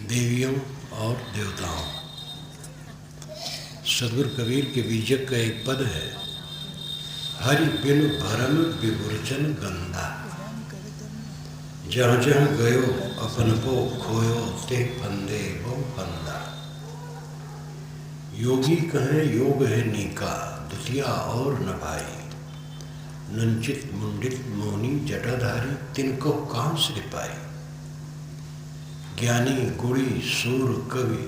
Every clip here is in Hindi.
देवियों और देवताओं। सदगुरु कबीर के बीजक का एक पद है, हरि बिन भरम विभुर्जन गंदा। जहाँ जहाँ गयो अपन को खोयो ते फंदे वो फंदा। योगी कहें योग है नीका, दुतिया और न भाई। नंचित मुंडित मौनी जटाधारी, तिनको कहाँ से पाई। ज्ञानी गुणी सूर कवि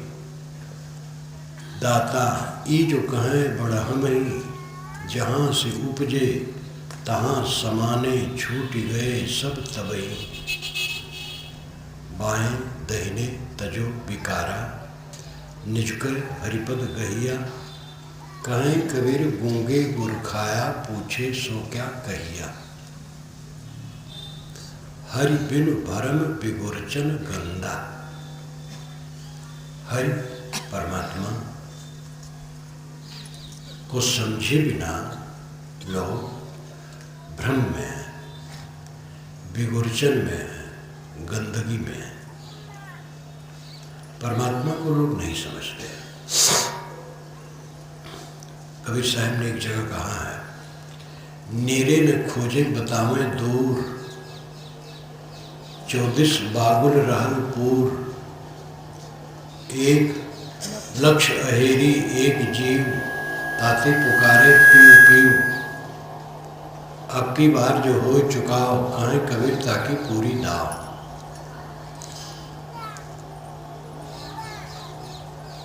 दाता, ई जो कहें बड़ा हमरी। जहाँ से उपजे तहाँ समाने, छूट गए सब तबई। बाएं दहिने तजो विकारा, निजकर हरिपद गहिया। कहें कबीर गूंगे गुर खाया, पूछे सो क्या कहिया। हरि बिन भरम विगुरचन गंदा। हरि परमात्मा को समझे बिना लोग भ्रम में, विगुरचन में, गंदगी में। परमात्मा को लोग नहीं समझते। कबीर साहब ने एक जगह कहा है, नेरे न खोजे बतावें दूर। 24 बागुल रहल पूर। एक लक्ष्य अहेरी एक जीव, ताते पुकारे पीव पीव। अब की बार जो हो चुकाओ, कहें कबीर ताकि पूरी दाव।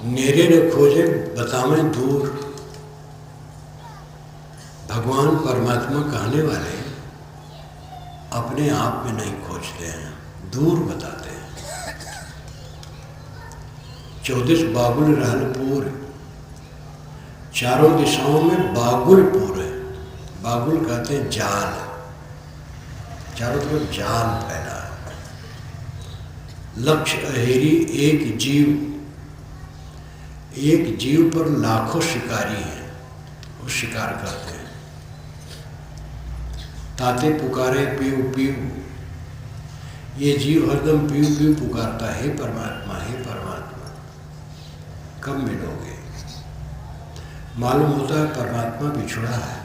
नेरे न खोजे बतावें दूर। भगवान परमात्मा कहने वाले अपने आप में नहीं खोजते हैं, दूर बताते हैं। 24 बागुल रहलपुर, चारों दिशाओं में बागुलपुर है। बागुल कहते हैं जाल, चारों तरफ जाल फैला है। लक्ष्य अहेरी एक जीव, एक जीव पर लाखों शिकारी हैं, वो शिकार करते हैं। ताते पुकारे पीव पीव, ये जीव हरदम पीव पीव पुकारता है, हे परमात्मा हे परमात्मा, कब मिलोगे। मालूम होता है परमात्मा बिछुड़ा है।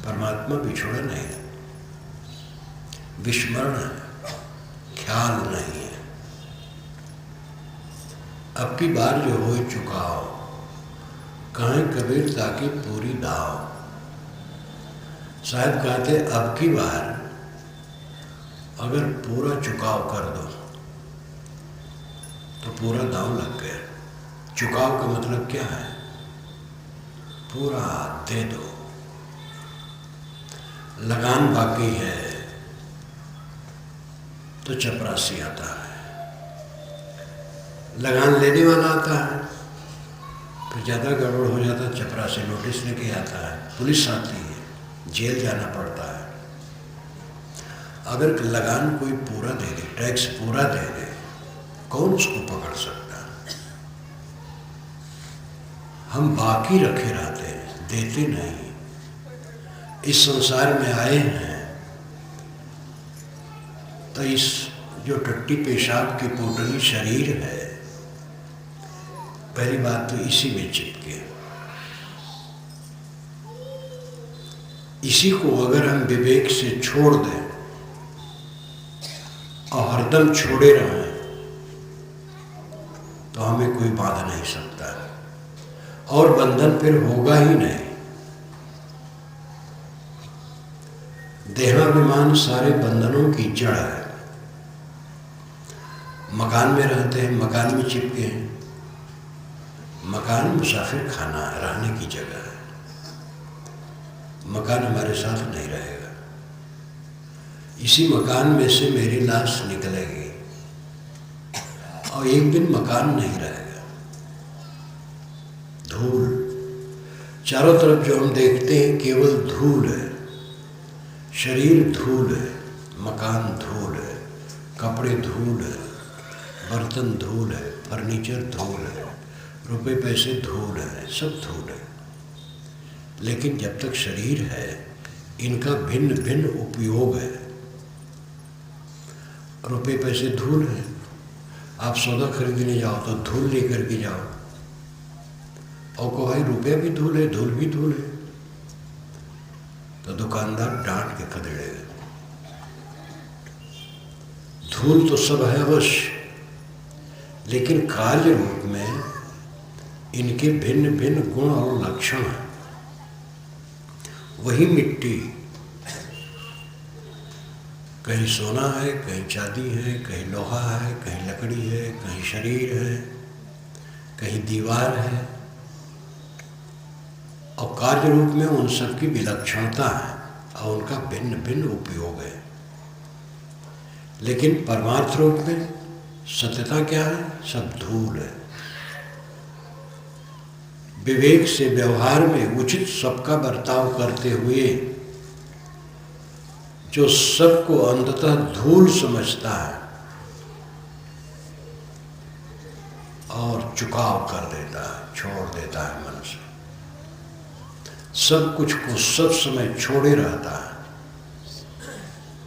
परमात्मा बिछुड़ा नहीं है, विस्मरण है, ख्याल नहीं है। अब की बार जो हो चुकाओ, कहें कबीर ताकि पूरी दाव। साहब कहते अब की बार अगर पूरा चुकाव कर दो तो पूरा दाव लग गया। चुकाव का मतलब क्या है? पूरा दे दो। लगान बाकी है तो चपरासी आता है, लगान लेने वाला आता है, फिर ज़्यादा गड़बड़ हो जाता है, चपरासी नोटिस लेके आता है, पुलिस आती है, जेल जाना पड़ता है। अगर लगान कोई पूरा दे दे, टैक्स पूरा दे दे, कौन उसको पकड़ सकता है? हम बाकी रखे रहते हैं, देते नहीं। इस संसार में आए हैं तो इस जो टट्टी पेशाब की पोटली शरीर है, पहली बात तो इसी में चिपके। इसी को अगर हम विवेक से छोड़ दें और हरदम छोड़े रहें तो हमें कोई बांध नहीं सकता है, और बंधन फिर होगा ही नहीं। देहाभिमान सारे बंधनों की जड़ है। मकान में रहते हैं, मकान में चिपके हैं। मकान मुसाफिर खाना है, रहने की जगह है। मकान हमारे साथ नहीं रहेगा। इसी मकान में से मेरी लाश निकलेगी और एक दिन मकान नहीं रहेगा। धूल, चारों तरफ जो हम देखते हैं केवल धूल है। शरीर धूल है, मकान धूल है, कपड़े धूल है, बर्तन धूल है, फर्नीचर धूल है, रुपए पैसे धूल है, सब धूल है। लेकिन जब तक शरीर है, इनका भिन्न भिन्न उपयोग है। रुपए पैसे धूल है, आप सौदा खरीदने जाओ तो धूल लेकर के जाओ, और को भाई रुपया भी धूल है, धूल भी धूल है, तो दुकानदार डांट के खदेड़ेगा। धूल तो सब है अवश्य, लेकिन कार्य रूप में इनके भिन्न भिन्न गुण और लक्षण हैं। वही मिट्टी कहीं सोना है, कहीं चांदी है, कहीं लोहा है, कहीं लकड़ी है, कहीं शरीर है, कहीं दीवार है, और कार्य रूप में उन सब की विलक्षणता है और उनका भिन्न भिन्न उपयोग है। लेकिन परमार्थ रूप में सत्यता क्या है? सब धूल है। विवेक से व्यवहार में उचित सबका बर्ताव करते हुए जो सबको अंततः धूल समझता है और चुकाव कर देता है, छोड़ देता है मन से, सब कुछ को सब समय छोड़े रहता है।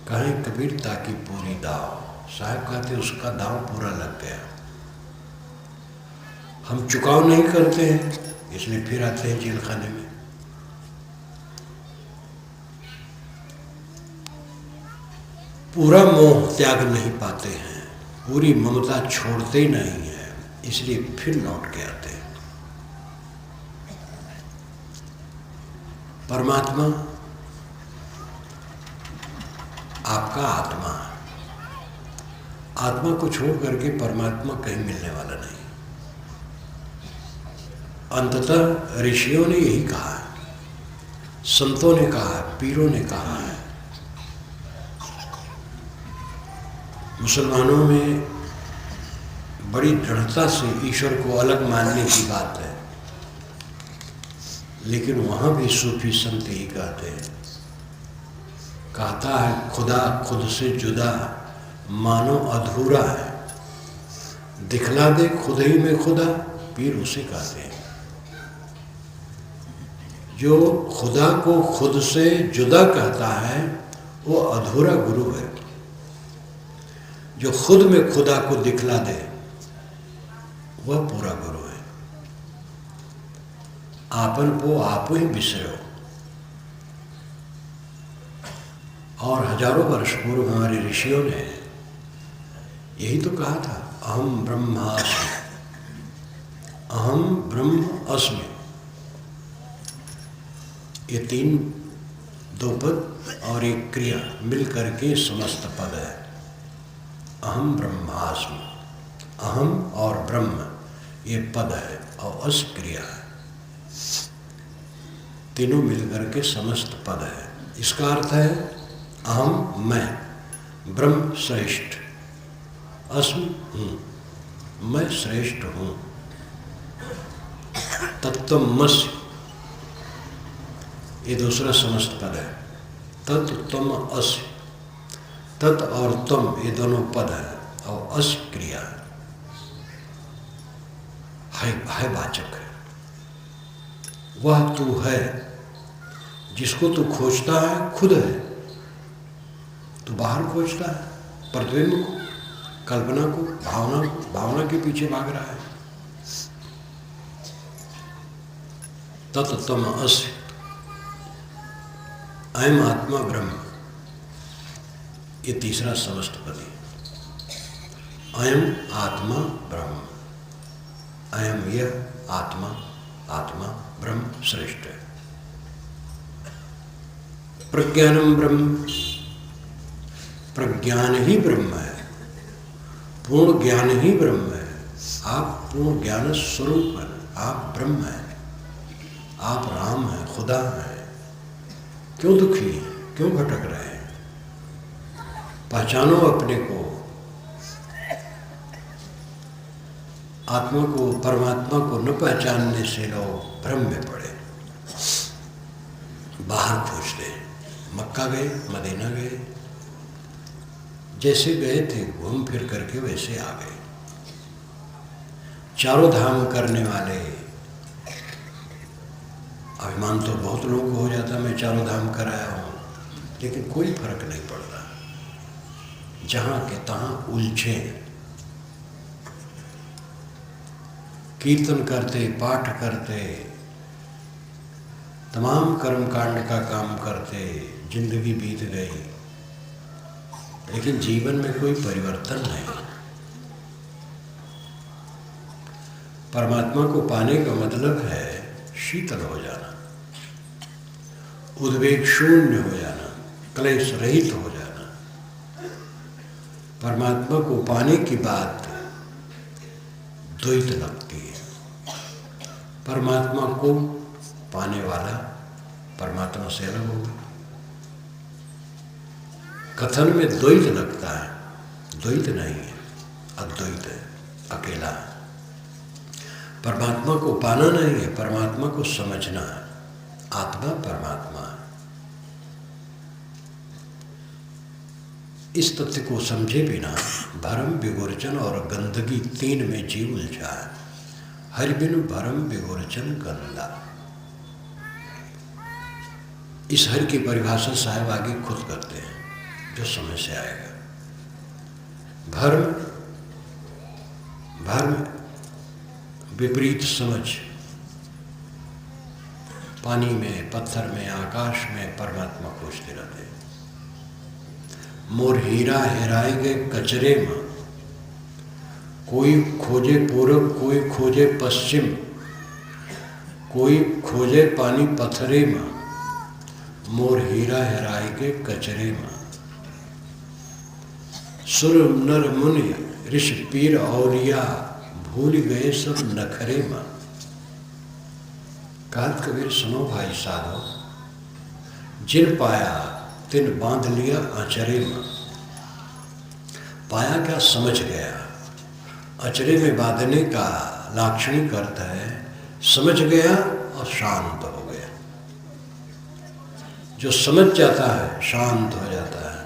कहें कबीर ताकि पूरी दाव, साहब कहते उसका दाव पूरा लग गया। हम चुकाव नहीं करते हैं, इसलिए फिर आते हैं जेल खाने में। पूरा मोह त्याग नहीं पाते हैं, पूरी ममता छोड़ते नहीं है, इसलिए फिर लौट के आते हैं। परमात्मा आपका आत्मा है। आत्मा को छोड़ करके परमात्मा कहीं मिलने वाला नहीं। अंततः ऋषियों ने यही कहा है, संतों ने कहा है, पीरों ने कहा है। मुसलमानों में बड़ी दृढ़ता से ईश्वर को अलग मानने की बात है, लेकिन वहाँ भी सूफी संत यही कहते हैं, कहता है खुदा खुद से जुदा मानो अधूरा है, दिखला दे खुद ही में खुदा, पीर उसे कहते हैं। जो खुदा को खुद से जुदा कहता है वो अधूरा गुरु है। जो खुद में खुदा को दिखला दे वह पूरा गुरु है। आपन को आप ही बिसरो। और हजारों वर्ष पूर्व हमारे ऋषियों ने यही तो कहा था, अहम ब्रह्मास्मि, अहम ब्रह्म अस्मि। ये तीन, दो पद और एक क्रिया मिल करके समस्त पद है। अहम ब्रह्मास्मि, अहम और ब्रह्म ये पद है और अस क्रिया है, तीनों मिलकर के समस्त पद है। इसका अर्थ है अहम मैं, ब्रह्म श्रेष्ठ, अस्मि हूँ, मैं श्रेष्ठ हूँ, तत्त्वमसि ये दूसरा समस्त पद है। तत् त्वम असि, तत् और त्वम ये दोनों पद है और अस क्रिया है वाचक है। वह तू है जिसको तू खोजता है खुद है। तू बाहर खोजता है प्रतिबिंब को, कल्पना को, भावना के पीछे भाग रहा है। तत् त्वम असि, अयम आत्मा ब्रह्म ये तीसरा समस्त पद है। अयम आत्मा ब्रह्म, अयम यह आत्मा, आत्मा ब्रह्म श्रेष्ठ है। प्रज्ञानम ब्रह्म, प्रज्ञान ही ब्रह्म है, पूर्ण ज्ञान ही ब्रह्म है। आप पूर्ण ज्ञान स्वरूप हैं, आप ब्रह्म हैं, आप राम हैं, खुदा हैं। क्यों दुखी हैं, क्यों भटक रहे हैं? पहचानो अपने को, आत्मा को, परमात्मा को न पहचानने से लोग भ्रम में पड़े, बाहर खोजते। मक्का गए, मदीना गए, जैसे गए थे घूम फिर करके वैसे आ गए। चारों धाम करने वाले, अभिमान तो बहुत लोगों को हो जाता मैं चारों धाम कराया हूँ, लेकिन कोई फर्क नहीं पड़ता। जहाँ के तहाँ उलझे, कीर्तन करते, पाठ करते, तमाम कर्मकांड का काम करते, जिंदगी बीत गई, लेकिन जीवन में कोई परिवर्तन नहीं। परमात्मा को पाने का मतलब है शीतल हो जाना, उद्वेग शून्य हो जाना, क्लेश रहित हो जाना। परमात्मा को पाने की बात द्वैत लगती है। परमात्मा को पाने वाला परमात्मा से अलग होगा। कथन में द्वैत लगता है, द्वैत नहीं है, अद्वैत है, अकेला है। परमात्मा को पाना नहीं है, परमात्मा को समझना है। आत्मा परमात्मा है। इस तथ्य को समझे बिना भरम, विगुर्जन और गंदगी तीन में जीव उलझा है। हरि बिनु भरम विगुर्जन गंदा। इस हरि की परिभाषा साहब आगे खुद करते हैं, जो समय से आएगा। भर्म, भर्म विपरीत समझ। पानी में, पत्थर में, आकाश में परमात्मा खोजते रहते हैं। मोर हीरा हेराए गए कचरे में, कोई खोजे पूरब, कोई खोजे पश्चिम, कोई खोजे पानी पत्थरे में, मोर हीरा हेराए गए कचरे में। सुर नर मुनि ऋषि पीर औलिया, भूल गए सब नखरे में। कहत कबीर सुनो भाई साधो, जिन पाया तिन बांध लिया अचरे में। पाया क्या? समझ गया। अचरे में बांधने का लाक्षणिक अर्थ है समझ गया और शांत हो गया। जो समझ जाता है शांत हो जाता है।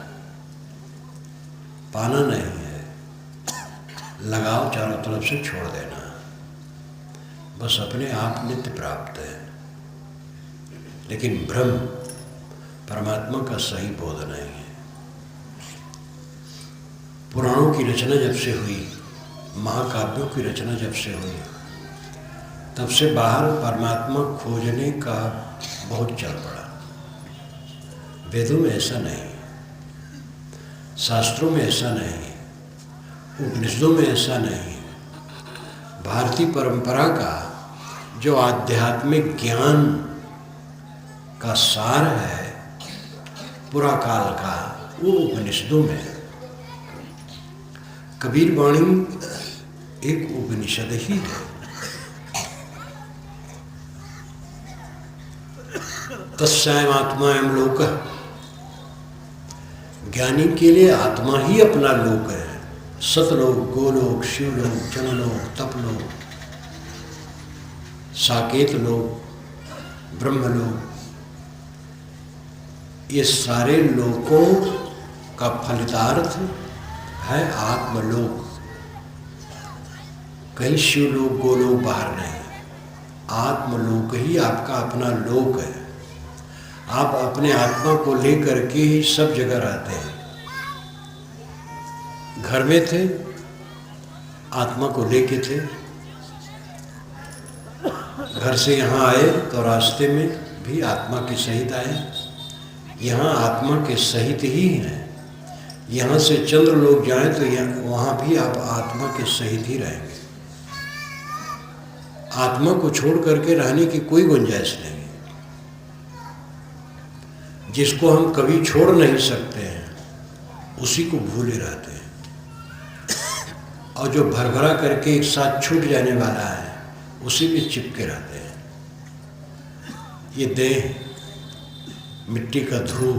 पाना नहीं है, लगाव चारों तरफ से छोड़ देना, बस अपने आप नित्य प्राप्त है। लेकिन भ्रम परमात्मा का सही बोध नहीं है। पुराणों की रचना जब से हुई, महाकाव्यों की रचना जब से हुई, तब से बाहर परमात्मा खोजने का बहुत चल पड़ा। वेदों में ऐसा नहीं, शास्त्रों में ऐसा नहीं, उपनिषदों में ऐसा नहीं। भारतीय परंपरा का जो आध्यात्मिक ज्ञान का सार है पूरा काल का, वो उपनिषदों में। कबीर वाणी एक उपनिषद ही है। तस्याम आत्मायम लोकः, ज्ञानी के लिए आत्मा ही अपना लोक है। सतलोक, गोलोक, शिवलोक, जनलोक, तपलोक, साकेत लोक, ब्रह्मलोक, ये सारे लोकों का फलितार्थ है आत्मलोक। कहीं शिवलोक, गोलोक बाहर नहीं, आत्मलोक ही आपका अपना लोक है। आप अपने आत्मा को लेकर के ही सब जगह रहते हैं। घर में थे, आत्मा को लेके थे। घर से यहाँ आए तो रास्ते में भी आत्मा के सहित आए। यहाँ आत्मा के सहित ही हैं। यहाँ से चंद्र लोग जाएं तो वहाँ भी आप आत्मा के सहित ही रहेंगे। आत्मा को छोड़ करके रहने की कोई गुंजाइश नहीं। जिसको हम कभी छोड़ नहीं सकते हैं उसी को भूले रहते हैं, और जो भरभरा करके एक साथ छूट जाने वाला है उसी में चिपके रहते हैं। ये देह मिट्टी का ध्रुव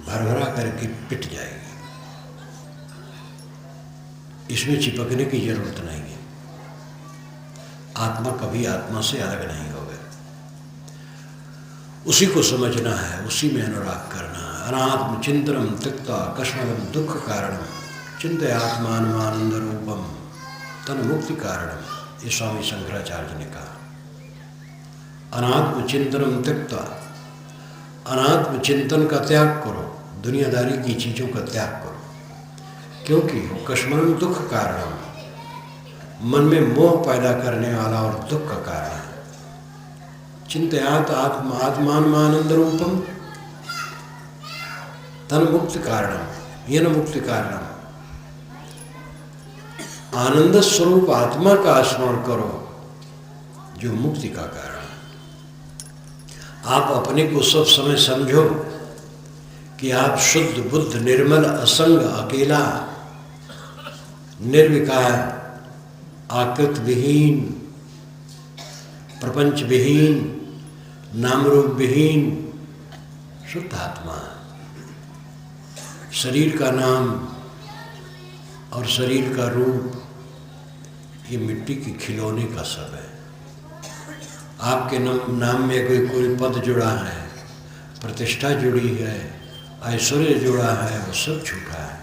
भरभरा करके पिट जाएगी, इसमें चिपकने की जरूरत नहीं है। आत्मा कभी आत्मा से अलग नहीं होगा। उसी को समझना है, उसी में अनुराग करना है। अनात्म चिंतनम त्यक्त्वा कष्मलम दुख कारणम चिंतयात्मानमानंद रूपम तन मुक्ति कारणम। ये स्वामी शंकराचार्य ने कहा। अनात्म चिंतनम त्यक्त्वा, अनात्म चिंतन का त्याग करो, दुनियादारी की चीज़ों का त्याग करो, क्योंकि वो कष्मलम दुख कारणम, मन में मोह पैदा करने वाला और दुख का कारण है। चिंतयात आत्मानमानंद रूपम तन मुक्ति कारणम येन मुक्ति कारणम। आनंद स्वरूप आत्मा का स्मरण करो जो मुक्ति का कारण। आप अपने को सब समय समझो कि आप शुद्ध बुद्ध निर्मल असंग अकेला निर्विकार आकृत विहीन प्रपंच विहीन नाम रूप विहीन शुद्ध आत्मा। शरीर का नाम और शरीर का रूप ये मिट्टी के खिलौने का सब है। आपके नाम में कोई पद जुड़ा है, प्रतिष्ठा जुड़ी है, ऐश्वर्य जुड़ा है, वो सब झूठा है।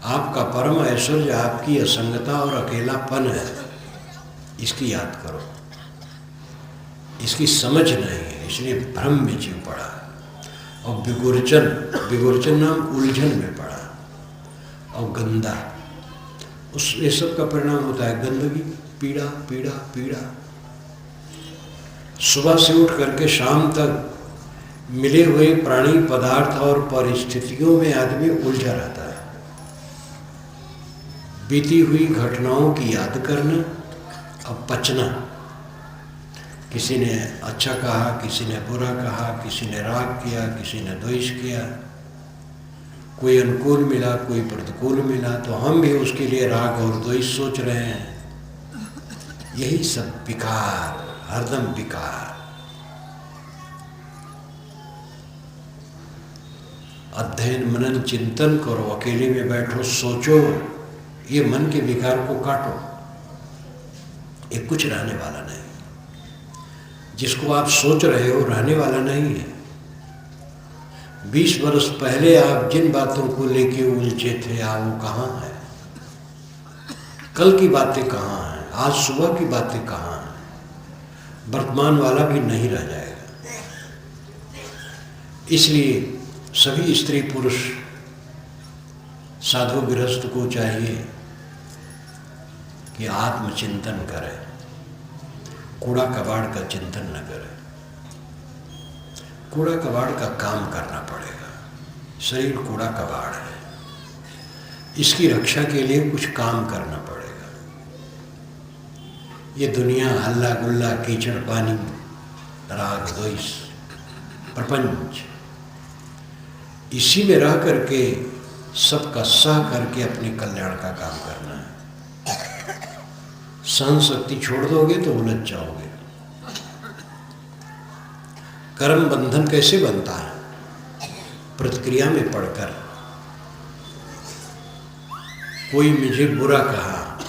आपका परम ऐश्वर्य आपकी असंगता और अकेलापन है। इसकी याद करो। इसकी समझ नहीं है, इसलिए भ्रम में जीव पड़ा और विगुर्चन नाम उलझन में पड़ा और गंदा। उस ये सब का परिणाम होता है गंदगी, पीड़ा पीड़ा पीड़ा। सुबह से उठ करके शाम तक मिले हुए प्राणी पदार्थ और परिस्थितियों में आदमी उलझा रहता है। बीती हुई घटनाओं की याद करना और पचना। किसी ने अच्छा कहा, किसी ने बुरा कहा, किसी ने राग किया, किसी ने द्वेष किया, कोई अनुकूल मिला, कोई प्रतिकूल मिला, तो हम भी उसके लिए राग और द्वेष सोच रहे हैं। यही सब विकार, हरदम विकार। अध्ययन मनन चिंतन करो, अकेले में बैठो, सोचो, ये मन के विकार को काटो। ये कुछ रहने वाला नहीं। जिसको आप सोच रहे हो रहने वाला नहीं है। 20 वर्ष पहले आप जिन बातों को लेके उलझे थे, आप वो कहाँ है? कल की बातें कहाँ हैं? आज सुबह की बातें कहाँ हैं? वर्तमान वाला भी नहीं रह जाएगा। इसलिए सभी स्त्री पुरुष साधु गृहस्थ को चाहिए कि आत्मचिंतन करें, कूड़ा कबाड़ का चिंतन न करें। कूड़ा कबाड़ का काम करना पड़ेगा। शरीर कूड़ा कबाड़ है, इसकी रक्षा के लिए कुछ काम करना पड़ेगा। ये दुनिया हल्ला गुल्ला कीचड़ पानी राग द्वेष प्रपंच, इसी में रह करके सबका सह करके अपने कल्याण का काम करना है। सहन शक्ति छोड़ दोगे तो उलझ जाओगे। कर्म बंधन कैसे बनता है? प्रतिक्रिया में पड़कर। कोई मुझे बुरा कहा,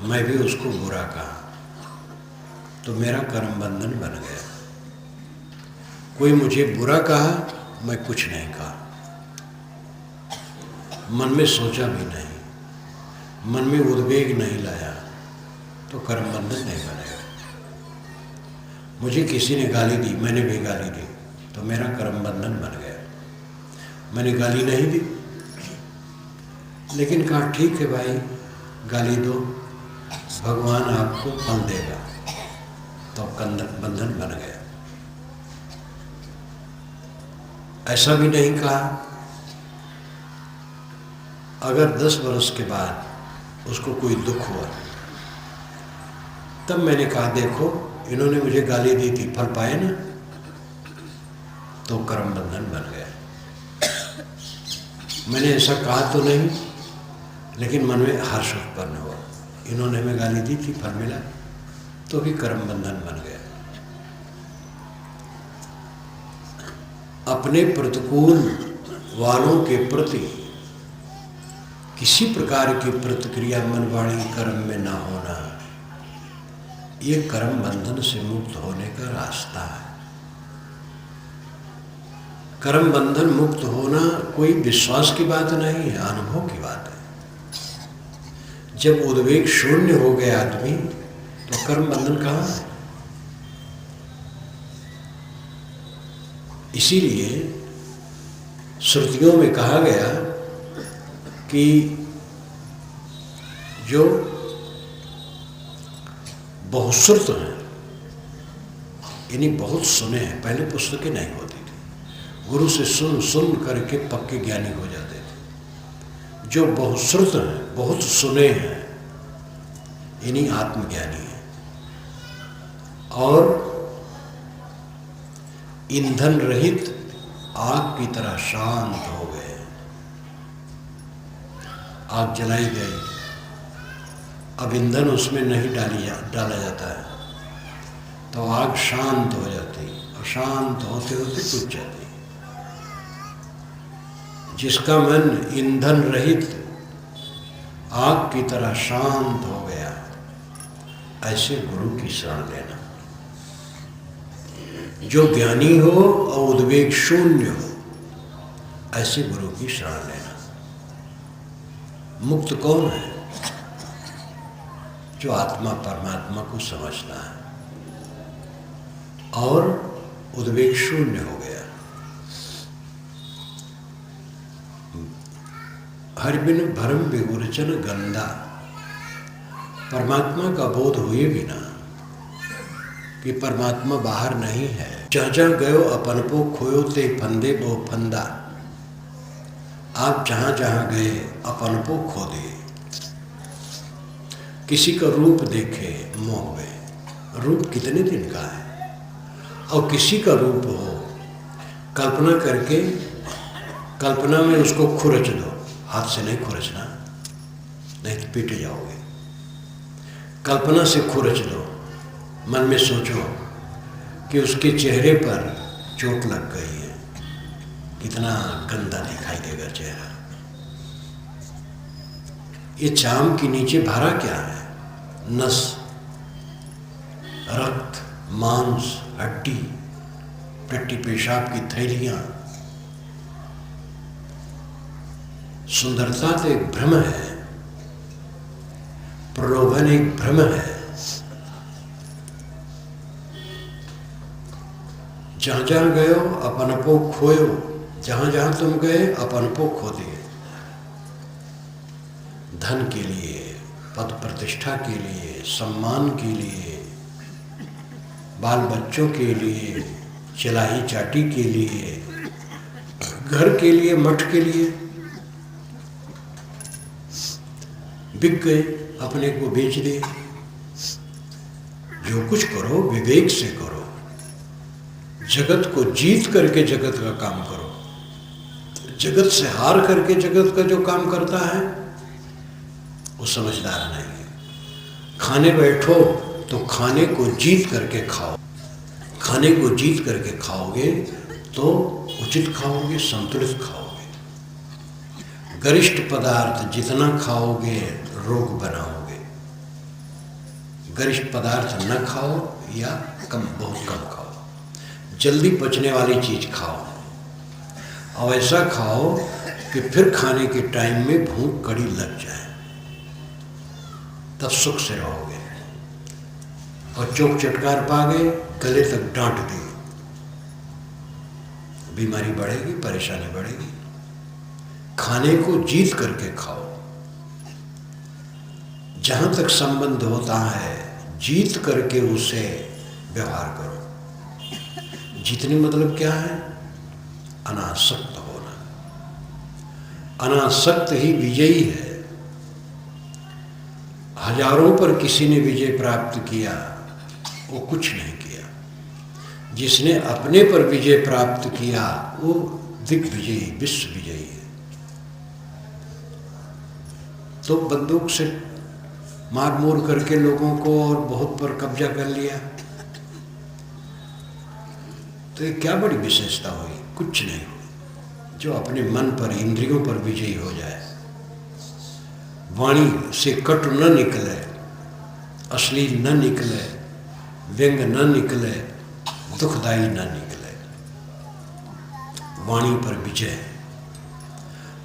मैं भी उसको बुरा कहा, तो मेरा कर्म बंधन बन गया। कोई मुझे बुरा कहा, मैं कुछ नहीं कहा, मन में सोचा भी नहीं, मन में उद्वेग नहीं लाया, तो कर्म बंधन नहीं बनेगा। मुझे किसी ने गाली दी, मैंने भी गाली दी, तो मेरा कर्म बंधन बन गया। मैंने गाली नहीं दी, लेकिन कहा ठीक है भाई गाली दो, भगवान आपको फल देगा, तो बंधन बन गया। ऐसा भी नहीं कहा। अगर 10 वर्ष के बाद उसको कोई दुख हुआ, तब मैंने कहा देखो इन्होंने मुझे गाली दी थी, फल पाए ना, तो कर्म बंधन बन गया। मैंने ऐसा कहा तो नहीं, लेकिन मन में हर्ष उत्पन्न हुआ, इन्होंने हमें गाली दी थी, फल मिला, तो भी कर्म बंधन बन गया। अपने प्रतिकूल वालों के प्रति किसी प्रकार की प्रतिक्रिया मन वाणी कर्म में ना होना, ये कर्म बंधन से मुक्त होने का रास्ता है। कर्म बंधन मुक्त होना कोई विश्वास की बात नहीं है, अनुभव की बात है। जब उद्वेग शून्य हो गया आदमी, तो कर्म बंधन कहाँ है? इसीलिए श्रुतियों में कहा गया कि जो बहुश्रुत हैं, यानी बहुत सुने हैं। पहले पुस्तकें नहीं होती थी, गुरु से सुन सुन करके पक्के ज्ञानी हो जाते थे। जो बहुश्रुत हैं, बहुत सुने हैं, यानी आत्मज्ञानी हैं और ईंधन रहित आग की तरह शांत हो गए। आग जलाई गई, अब ईंधन उसमें नहीं डाला जाता है, तो आग शांत हो जाती, और शांत होते होते बुझ जाती। जिसका मन ईंधन रहित आग की तरह शांत हो गया, ऐसे गुरु की शरण लेना। जो ज्ञानी हो और उद्वेग शून्य हो, ऐसे गुरु की शरण लेना। मुक्त कौन है? जो आत्मा परमात्मा को समझता है और उद्वेग शून्य हो गया। हर बिन भरम विगुरचन गंदा, परमात्मा का बोध हुए बिना कि परमात्मा बाहर नहीं है। जहाँ जहाँ गयो अपन को खोयो ते फंदे बो फंदा। आप जहाँ जहाँ गए अपन को खो दिए। किसी का रूप देखे मोह गए। रूप कितने दिन का है? और किसी का रूप हो, कल्पना करके कल्पना में उसको खुरच दो। हाथ से नहीं खुरचना, नहीं तो पीटे जाओगे। कल्पना से खुरच दो। मन में सोचो कि उसके चेहरे पर चोट लग गई है, कितना गंदा दिखाई देगा चेहरा। ये चाम के नीचे भरा क्या है? नस, रक्त, मांस, हड्डी, टट्टी पेशाब की थैलियां। सुंदरता तो एक भ्रम है, प्रलोभन एक भ्रम है। जहाँ जहाँ गयो अपनपो खोयो, जहाँ जहाँ तुम गए अपनपो खो दिए। धन के लिए, पद प्रतिष्ठा के लिए, सम्मान के लिए, बाल बच्चों के लिए, चलाई चाटी के लिए, घर के लिए, मठ के लिए बिक गए, अपने को बेच दे। जो कुछ करो विवेक से करो, जगत को जीत करके जगत का काम करो। जगत से हार करके जगत का जो काम करता है वो समझदार नहीं है। खाने बैठो तो खाने को जीत करके खाओ। खाने को जीत करके खाओगे तो उचित खाओगे, संतुलित खाओगे। गरिष्ठ पदार्थ जितना खाओगे रोग बनाओगे। गरिष्ठ पदार्थ न खाओ या बहुत कम खाओ। जल्दी पचने वाली चीज खाओ और ऐसा खाओ कि फिर खाने के टाइम में भूख कड़ी लग जाए, तब सुख से रहोगे। और चोक चटकार पा गए, गले तक डांट दी, बीमारी बढ़ेगी, परेशानी बढ़ेगी। खाने को जीत करके खाओ। जहां तक संबंध होता है जीत करके उसे व्यवहार करो। जीतने मतलब क्या है? अनासक्त होना। अनासक्त ही विजयी है। हजारों पर किसी ने विजय प्राप्त किया, वो कुछ नहीं किया। जिसने अपने पर विजय प्राप्त किया वो दिग्विजयी, विश्व विजयी है। तो बंदूक से मार मोर करके लोगों को और बहुत पर कब्जा कर लिया, तो ये क्या बड़ी विशेषता हुई? कुछ नहीं हुई। जो अपने मन पर, इंद्रियों पर विजयी हो जाए, वाणी से कटु न निकले, अश्लील न निकले, व्यंग न निकले, दुखदायी न निकले। वाणी पर विजय,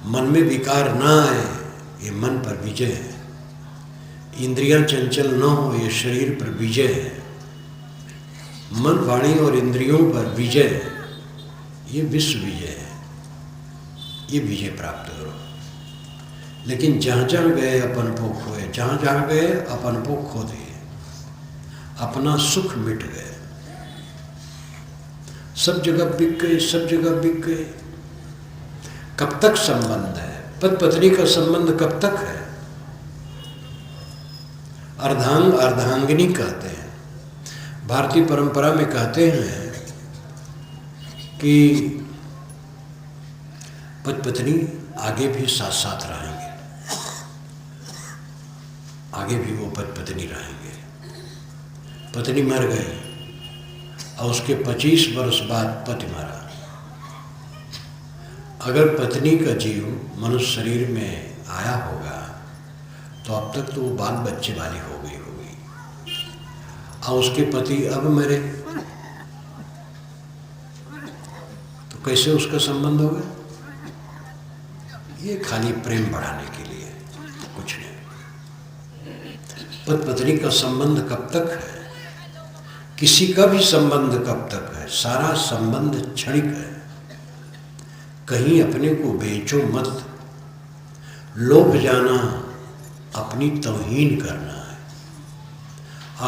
मन में विकार ना आए, ये मन पर विजय है। इंद्रियां चंचल न हो, ये शरीर पर विजय है। मन, वाणी और इंद्रियों पर विजय, ये विश्व विजय है। ये विजय प्राप्त करो। लेकिन जहाँ जहाँ गए अपन को खोए, जहाँ जहाँ गए अपन को खो दिए। अपना सुख मिट गए, सब जगह बिक गए, सब जगह बिक गए। कब तक संबंध है? पति पत्नी का संबंध कब तक है? अर्धांग अर्धांगिनी कहते हैं। भारतीय परंपरा में कहते हैं कि पति पत्नी आगे भी साथ साथ रहेंगे, आगे भी वो पति पत्नी रहेंगे। पत्नी मर गई और उसके 25 वर्ष बाद पति मरा। अगर पत्नी का जीव मनुष्य शरीर में आया होगा तो अब तक तो वो बाल बच्चे वाली हो गई होगी, और उसके पति अब मरे तो कैसे उसका संबंध होगा? ये खाली प्रेम बढ़ाने के लिए, कुछ नहीं। पति पत्नी का संबंध कब तक है? किसी का भी संबंध कब तक है? सारा संबंध क्षणिक है। कहीं अपने को बेचो मत। लोभ जाना अपनी तौहीन करना है,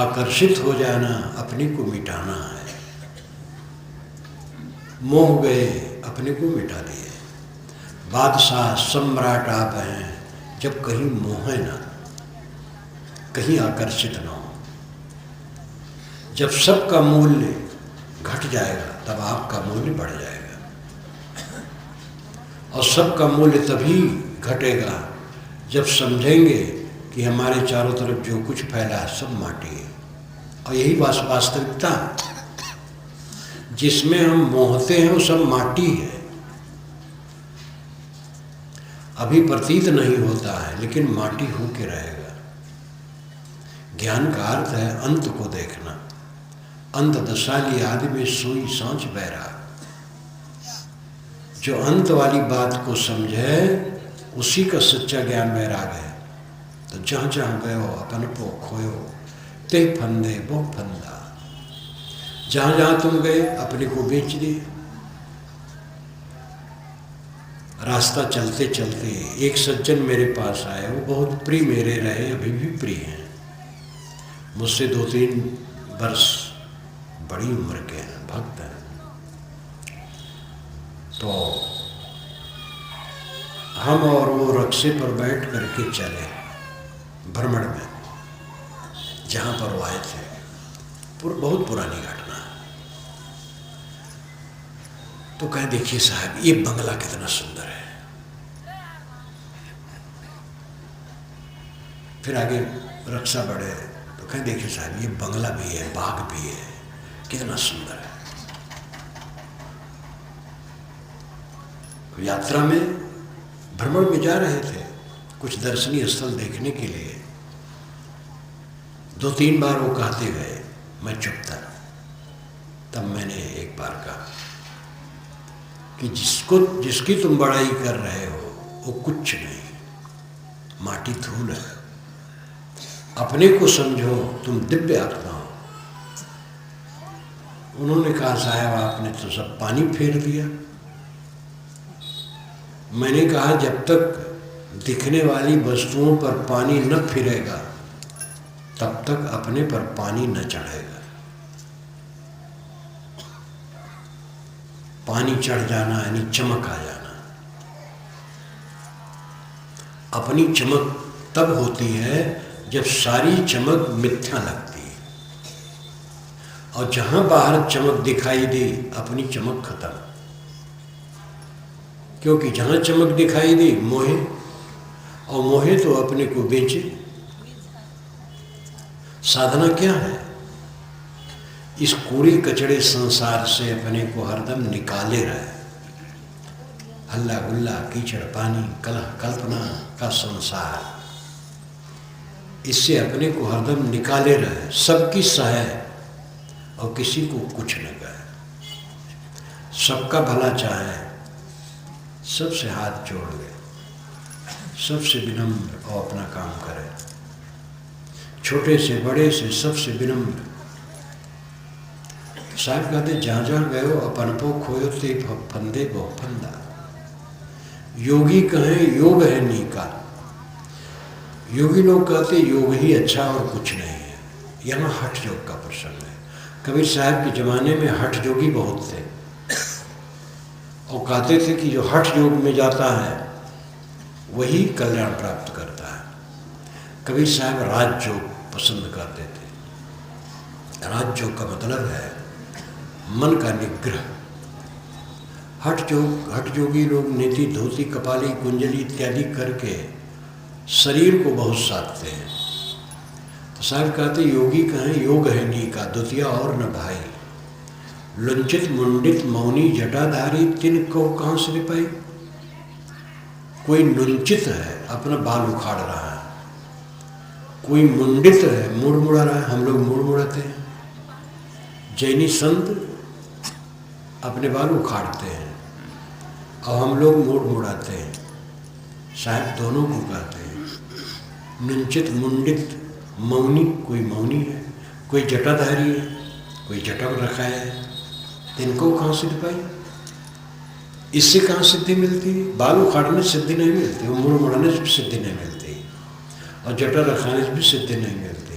आकर्षित हो जाना अपने को मिटाना है। मोह गए, अपने को मिटा दिए। बादशाह सम्राट आप हैं, जब कहीं मोह ना, कहीं आकर्षित ना हो। जब सबका मूल्य घट जाएगा तब आपका मूल्य बढ़ जाएगा, और सबका मूल्य तभी घटेगा जब समझेंगे कि हमारे चारों तरफ जो कुछ फैला है सब माटी है। और यही वास्तविकता है। जिसमें हम मोहते हैं वो सब माटी है। अभी प्रतीत नहीं होता है लेकिन माटी होके रहेगा। ज्ञान का अर्थ है अंत को देखना। अंत दशाली आदि में सोई सांझ बहरा। जो अंत वाली बात को समझे उसी का सच्चा ज्ञान वैराग है। तो जहाँ जहाँ गयो अपन को खोयो, ते फंदे वो फंदा। जहाँ जहाँ तुम गए अपने को बेच दिए। रास्ता चलते चलते एक सज्जन मेरे पास आए, वो बहुत प्रिय मेरे रहे, अभी भी प्रिय हैं। मुझसे 2-3 वर्ष बड़ी उम्र के हैं, भक्त हैं। तो हम और वो रक्शे पर बैठ करके चले भ्रमण में, जहाँ पर वो आए थे। बहुत पुरानी घटना है। तो कहे देखिए साहब ये बंगला कितना सुंदर है। फिर आगे रक्षा बढ़े तो कहे देखिए साहब ये बंगला भी है, बाग भी है, कितना सुंदर है। यात्रा में भ्रमण में जा रहे थे कुछ दर्शनीय स्थल देखने के लिए। 2-3 बार वो कहते गए, मैं चुप था। तब मैंने एक बार कहा कि जिसकी तुम बड़ाई कर रहे हो वो कुछ नहीं, माटी धूल है। अपने को समझो तुम दिव्य आत्मा हो। उन्होंने कहा साहब आपने तो सब पानी फेर दिया। मैंने कहा जब तक दिखने वाली वस्तुओं पर पानी न फिरेगा तब तक अपने पर पानी न चढ़ेगा। पानी चढ़ जाना यानी चमक आ जाना। अपनी चमक तब होती है जब सारी चमक मिथ्या लगती है, और जहां बाहर चमक दिखाई दी अपनी चमक खत्म। क्योंकि जहां चमक दिखाई दी मोहे, और मोहे तो अपने को बेचे। साधना क्या है? इस कूड़े कचड़े संसार से अपने को हरदम निकाले रहे। हल्ला गुल्ला कीचड़ पानी कलह कल्पना का संसार, इससे अपने को हरदम निकाले रहे। सबकी सहाय और किसी को कुछ न कहे, सबका भला चाहे, सबसे हाथ जोड़ ले, सबसे विनम्र और अपना काम करे। छोटे से बड़े से सबसे विनम्र। साहब कहते जहाँ जहाँ गयो अपन पो खोयो ते फंदे वो फंदा। योगी कहें योग है नीका। योगी लोग कहते योग ही अच्छा और कुछ नहीं है। यहाँ हठ योग का प्रसंग है। कबीर साहब के ज़माने में हठ जोगी बहुत थे और कहते थे कि जो हठ योग में जाता है वही कल्याण प्राप्त करता है। कबीर साहब राज योग पसंद करते थे। राज योग का मतलब है मन का निग्रह। हठ योगी लोग नीति, धोती, कपाली, कुंजली इत्यादि करके शरीर को बहुत साधते हैं। तो साहब कहते योगी कहें योग है नी का द्वितीय और न भाई, लुंचित मुंडित मौनी जटाधारी तिन को कहाँ से पाई। कोई लुंचित है अपना बाल उखाड़ रहा है, कोई मुंडित है मुड़ मुड़ा रहा है, हम लोग मुड़ मुड़ाते हैं। जैनी संत अपने बाल उखाड़ते हैं और हम लोग मुड़ मुड़ाते हैं। साहब दोनों को कहते हैं लुंचित मुंडित मौनी। कोई मौनी है, कोई जटाधारी है, कोई जटा रखा है, इनको कहाँ सिद्धि पाई। इससे कहाँ सिद्धि मिलती है। बाल उखाड़ने से सिद्धि नहीं मिलती, वो मुड़ मुड़ाने से भी सिद्धि नहीं मिलती और जटा रखाने से भी सिद्धि नहीं मिलती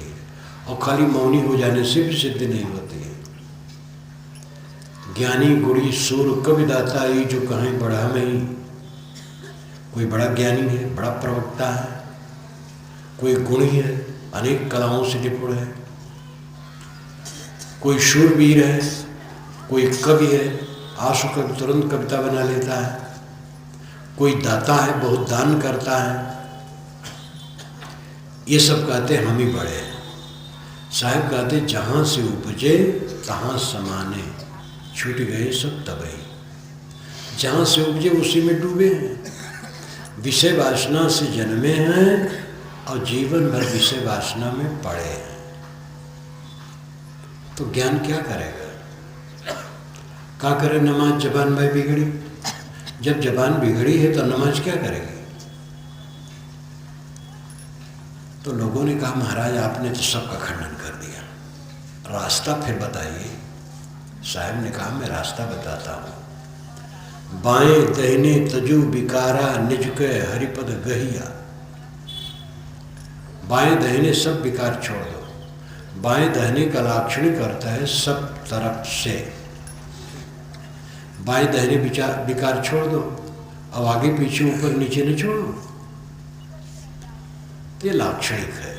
और खाली मौनी हो जाने से भी सिद्धि नहीं होती है। ज्ञानी गुड़ी सूर कवि दाता ये जो कहें बड़ा में ही। कोई बड़ा ज्ञानी है, बड़ा प्रवक्ता है, कोई गुणी है, अनेक कलाओं से निपुण है, कोई शूरवीर है, कोई कवि है, आंसू कर तुरंत कविता बना लेता है, कोई दाता है, बहुत दान करता है। ये सब कहते हम ही बड़े हैं। साहब कहते जहाँ से उपजे तहाँ समाने, छूट गए सब तबई। जहाँ से उपजे उसी में डूबे हैं। विषय वासना से जन्मे हैं और जीवन भर विषय वासना में पड़े हैं। तो ज्ञान क्या करेगा। क्या करे। नमाज जबान भाई बिगड़ी। जब जबान बिगड़ी है तो नमाज क्या करेगी। तो लोगों ने कहा महाराज आपने तो सबका खंडन कर दिया, रास्ता फिर बताइए। साहब ने कहा मैं रास्ता बताता हूँ। बाएं दहिने तजु बिकारा निज के हरिपद गहिया। बाएं दहिने सब विकार छोड़ दो। बाएं दहिने का लाक्षणिक करता है सब तरफ से। बाएं दहिने विकार छोड़ दो, अब आगे पीछे ऊपर नीचे न छोड़ो। ये लाक्षणिक है।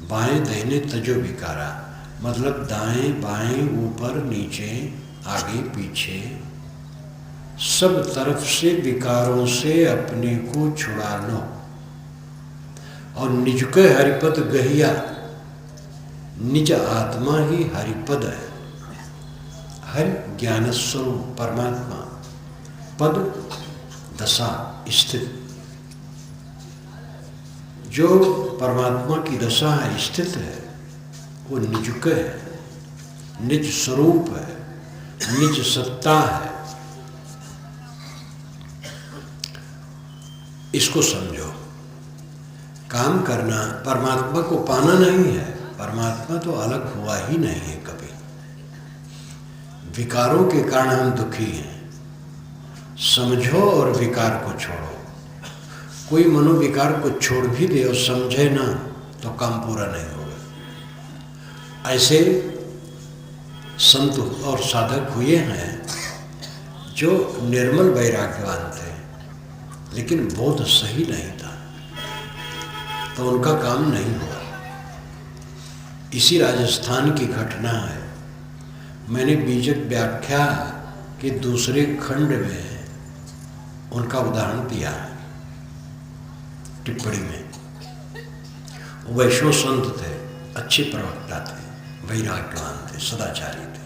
बाएं दहिने तजो विकारा मतलब दाएं बाएं ऊपर नीचे आगे पीछे सब तरफ से विकारों से अपने को छुड़ा लो। और निज के हरिपद गहिया, निज आत्मा ही हरिपद है। हरि ज्ञान स्वरूप परमात्मा, पद दशा स्थित। जो परमात्मा की दशा है, स्थित है, वो निजुक है, निज स्वरूप है, निज सत्ता है। इसको समझो। काम करना परमात्मा को पाना नहीं है। परमात्मा तो अलग हुआ ही नहीं है कभी। विकारों के कारण हम दुखी हैं। समझो और विकार को छोड़ो। कोई मनोविकार को छोड़ भी दे और समझे ना तो काम पूरा नहीं होगा। ऐसे संत और साधक हुए हैं जो निर्मल वैराग्यवान थे, लेकिन बोध सही नहीं था, तो उनका काम नहीं हुआ। इसी राजस्थान की घटना है। मैंने बीजक व्याख्या के दूसरे खंड में उनका उदाहरण दिया है टिप्पणी में। वैष्णव संत थे, अच्छे प्रवक्ता थे, वैराग्यवान थे, सदाचारी थे।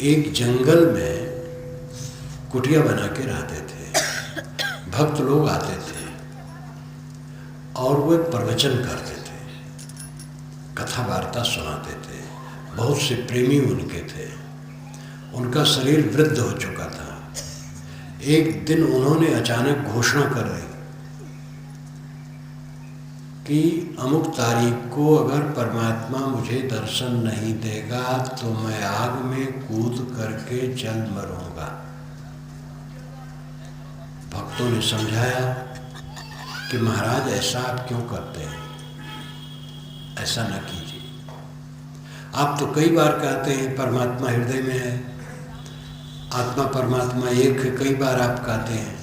एक जंगल में कुटिया बना के रहते थे। भक्त लोग आते थे और वे प्रवचन करते थे, कथा वार्ता सुनाते थे। बहुत से प्रेमी उनके थे। उनका शरीर वृद्ध हो चुका था। एक दिन उन्होंने अचानक घोषणा कर दी कि अमुक तारीख को अगर परमात्मा मुझे दर्शन नहीं देगा तो मैं आग में कूद करके जल मरूंगा। भक्तों ने समझाया कि महाराज ऐसा आप क्यों करते हैं। ऐसा न कीजिए। आप तो कई बार कहते हैं परमात्मा हृदय में है, आत्मा परमात्मा एक है, कई बार आप कहते हैं।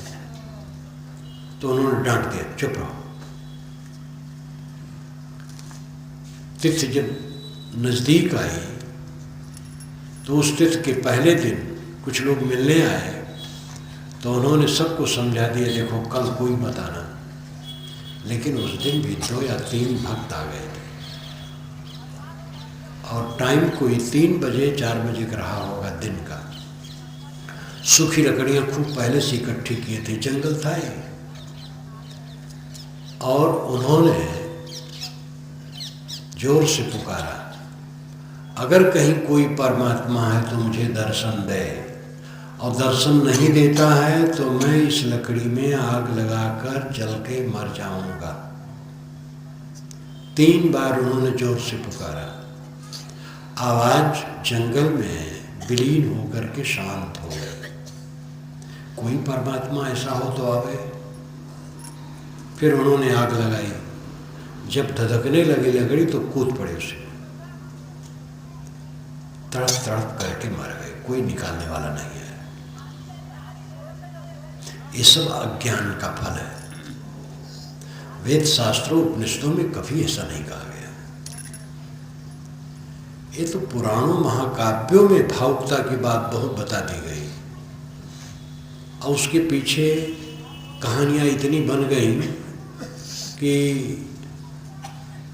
तो उन्होंने डांट दिया, चुप रहो। तिथि जब नज़दीक आई तो उस तिथि के पहले दिन कुछ लोग मिलने आए, तो उन्होंने सबको समझा दिया, देखो कल कोई मत आना। लेकिन उस दिन भी 2 या 3 भक्त आ गए थे, और टाइम कोई 3 बजे 4 बजे का रहा होगा दिन का। सूखी लकड़ियाँ खूब पहले से इकट्ठी किए थे, जंगल था ये। और उन्होंने जोर से पुकारा, अगर कहीं कोई परमात्मा है तो मुझे दर्शन दे, और दर्शन नहीं देता है तो मैं इस लकड़ी में आग लगाकर जल के मर जाऊंगा। 3 बार उन्होंने जोर से पुकारा। आवाज जंगल में विलीन होकर के शांत हो गई। कोई परमात्मा ऐसा हो तो आवे। फिर उन्होंने आग लगाई, जब धधकने लगी लकड़ी तो कूद पड़े उसे, तड़प तड़प करके मर गए। कोई निकालने वाला नहीं है। ये सब अज्ञान का फल है। वेद शास्त्रों उपनिषदों में कभी ऐसा नहीं कहा गया। ये तो पुराणों महाकाव्यों में भावुकता की बात बहुत बता दी गई, और उसके पीछे कहानियाँ इतनी बन गई कि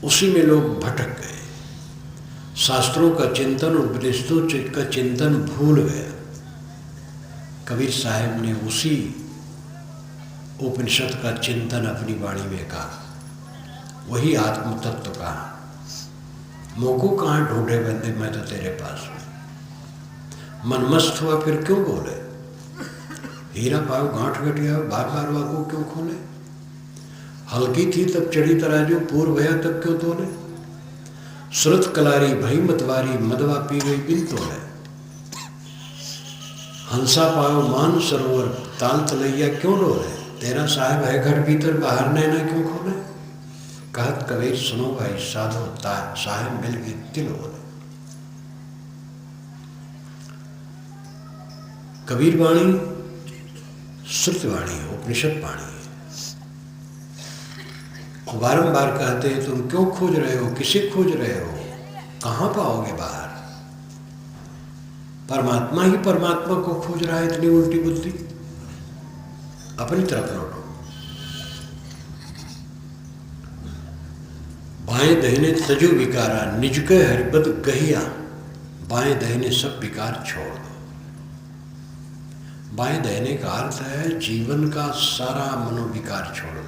उसी में लोग भटक गए। शास्त्रों का चिंतन, उपनिषदों का चिंतन भूल गया। कबीर साहब ने उसी उपनिषद का चिंतन अपनी वाणी में कहा, वही आत्म तत्व कहा। मोको कहाँ ढूंढे बंदे, मैं तो तेरे पास हूँ। मन मस्त हुआ फिर क्यों बोले, हीरा पाओ गांठ गटिया, बार बार वाको क्यों खोले। हल्की थी तब चढ़ी तराजू, पूर्व भया तब क्यों तोले। सुरत कलारी भई मतवारी, मदवा पी गई बिन तोले। हंसा पाओ मान सरोवर, ताल तलैया क्यों डोले। तेरा साहेब है घर भीतर, बाहर नैना क्यों खोले। कहत कबीर सुनो भाई साधो, साहेब मिल गई तिल बोले। कबीर वाणी श्रुति वाणी है, उपनिषद वाणी है। बारंबार कहते हैं, तुम क्यों खोज रहे हो, किसे खोज रहे हो, कहाँ पाओगे बाहर। परमात्मा ही परमात्मा को खोज रहा है। इतनी उल्टी बुद्धि, अपनी तरफ लौटो। बाएं दहीने तजु विकारा, निज के हरिपद गहिया। बाएं दहीने सब विकार छोड़ दो। बाएं दहीने का अर्थ है जीवन का सारा मनोविकार छोड़ दो।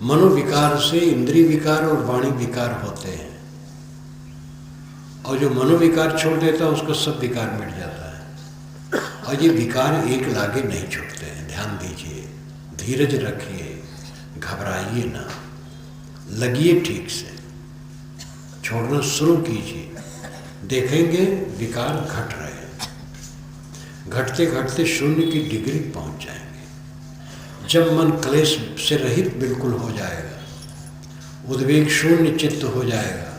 मनोविकार से इंद्रिय विकार और वाणी विकार होते हैं, और जो मनोविकार छोड़ देता है उसका सब विकार मिट जाता है। और ये विकार एक लागे नहीं छूटते हैं। ध्यान दीजिए, धीरज रखिए, घबराइए ना, लगिए ठीक से, छोड़ना शुरू कीजिए। देखेंगे विकार घट रहे हैं, घटते घटते शून्य की डिग्री पहुंच जाएंगे। जब मन क्लेश से रहित बिल्कुल हो जाएगा, उद्वेग शून्य चित्त हो जाएगा,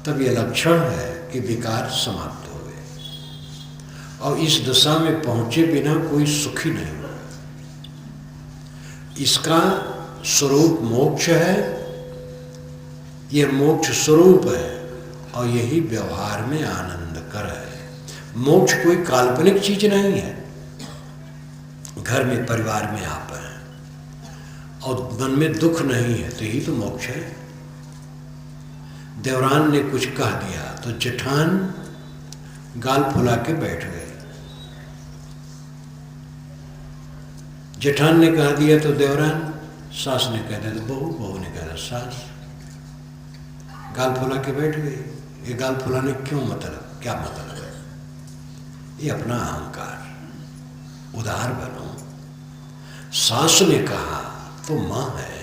तब यह लक्षण है कि विकार समाप्त हो गए। और इस दशा में पहुंचे बिना कोई सुखी नहीं हो। इसका स्वरूप मोक्ष है, यह मोक्ष स्वरूप है, और यही व्यवहार में आनंद कर है। मोक्ष कोई काल्पनिक चीज नहीं है। घर में परिवार में आप हैं और मन में दुख नहीं है, तो यही तो मोक्ष है। देवरान ने कुछ कह दिया तो जेठान गाल फुला के बैठ गए। जेठान ने कह दिया तो देवरान, सास ने कह दिया तो बहू, बहू ने कह दिया सास, गाल फुला के बैठ गए। ये गाल फुलाने क्यों मतलब, क्या मतलब है? ये अपना अहंकार। उदार बनो। सास ने कहा तो माँ है,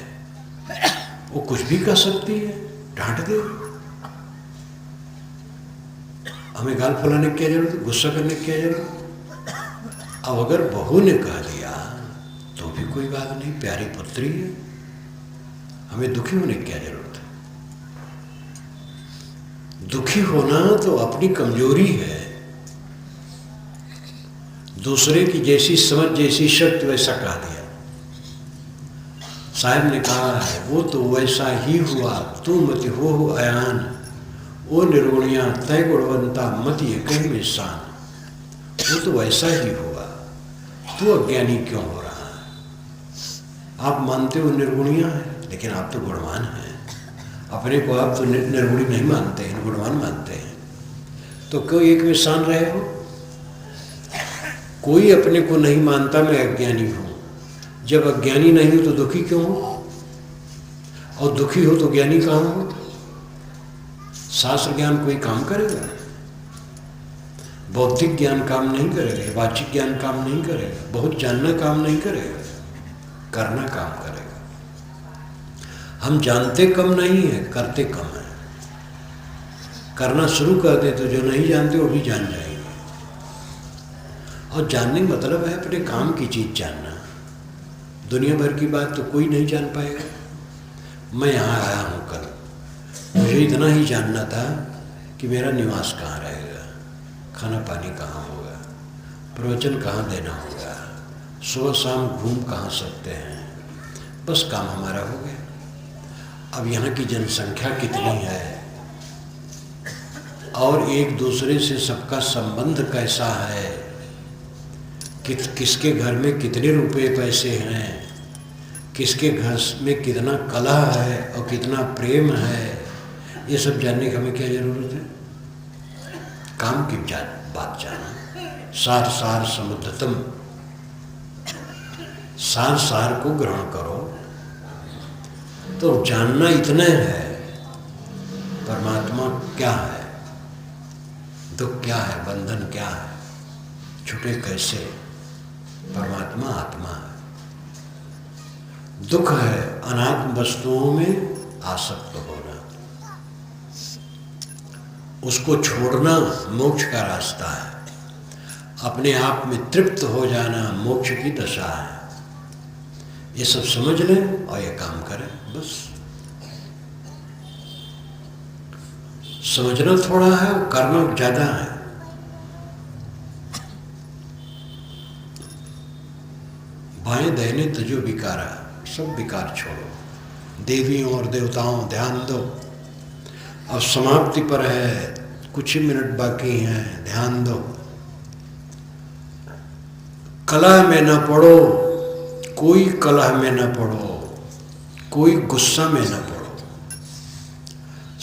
वो कुछ भी कह सकती है, डांट दे। हमें गाल फुलाने की क्या जरूरत, गुस्सा करने की क्या जरूरत। अब अगर बहू ने कह दिया तो भी कोई बात नहीं, प्यारी पुत्री है, हमें दुखी होने की क्या जरूरत है। दुखी होना तो अपनी कमजोरी है। दूसरे की जैसी समझ जैसी शक्ति वैसा कहा दिया। साहब ने कहा है वो तो वैसा ही हुआ तू मति हो अयान, ओ निर्गुणिया तय गुणवंता मत ये कहीं में शान। वो तो वैसा ही हुआ, तू अज्ञानी क्यों हो रहा है? आप मानते हो निर्गुणिया है, लेकिन आप तो गुणवान हैं। अपने को आप तो निर्गुणी नहीं मानते हैं, गुणवान मानते हैं, तो क्यों एक में शान रहे हो? कोई अपने को नहीं मानता मैं अज्ञानी हूं। जब अज्ञानी नहीं हो तो दुखी क्यों हो? और दुखी हो तो ज्ञानी कहाँ हो? शास्त्र ज्ञान कोई काम करेगा? बौद्धिक ज्ञान काम नहीं करेगा, वाचिक ज्ञान काम नहीं करेगा, बहुत जानना काम नहीं करेगा, करना काम करेगा। हम जानते कम नहीं है, करते कम है। करना शुरू कर दे तो जो नहीं जानते वो भी जान जाएंगे। और जानने का मतलब है अपने काम की चीज जानना। दुनिया भर की बात तो कोई नहीं जान पाएगा। मैं यहाँ आया हूँ कल, मुझे इतना ही जानना था कि मेरा निवास कहाँ रहेगा, खाना पानी कहाँ होगा, प्रवचन कहाँ देना होगा, सुबह शाम घूम कहाँ सकते हैं, बस काम हमारा हो गया। अब यहाँ की जनसंख्या कितनी है और एक दूसरे से सबका संबंध कैसा है, किसके घर में कितने रुपए पैसे हैं, किसके घर में कितना कलह है और कितना प्रेम है, ये सब जानने की हमें क्या जरूरत है? काम की बात जाना। सार सार समुद्रतम, सार सार को ग्रहण करो। तो जानना इतना है परमात्मा क्या है, दुख क्या है, बंधन क्या है, छूटे कैसे। परमात्मा आत्मा है। दुख है अनात्म वस्तुओं में आसक्त होना, उसको छोड़ना मोक्ष का रास्ता है। अपने आप में तृप्त हो जाना मोक्ष की दशा है। ये सब समझ लें और ये काम करें। बस समझना थोड़ा है और करना ज्यादा है। बाएं दाहिने तजो विकारा, सब विकार छोड़ो। देवियों और देवताओं ध्यान दो। अब समाप्ति पर है, कुछ ही मिनट बाकी हैं, ध्यान दो। कलह में न पड़ो, कोई कलह में न पड़ो, कोई गुस्सा में न पड़ो।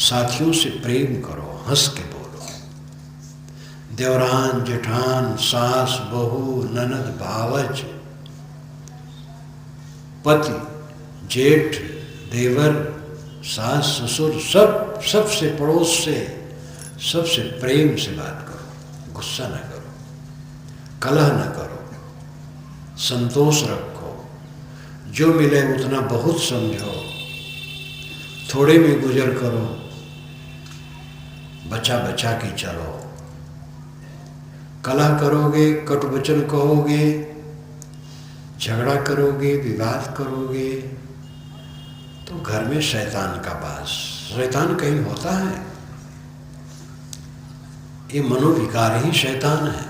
साथियों से प्रेम करो, हंस के बोलो। देवरान जेठान सास बहू ननद भावज पति जेठ देवर सास ससुर सबसे पड़ोस से सबसे प्रेम से बात करो। गुस्सा न करो, कलह न करो, संतोष रखो। जो मिले उतना बहुत समझो, थोड़े में गुजर करो, बचा बचा के चलो। कलह करोगे, कटु वचन कहोगे, झगड़ा करोगे, विवाद करोगे तो घर में शैतान का वास। शैतान कहीं होता है? ये मनोविकार ही शैतान है।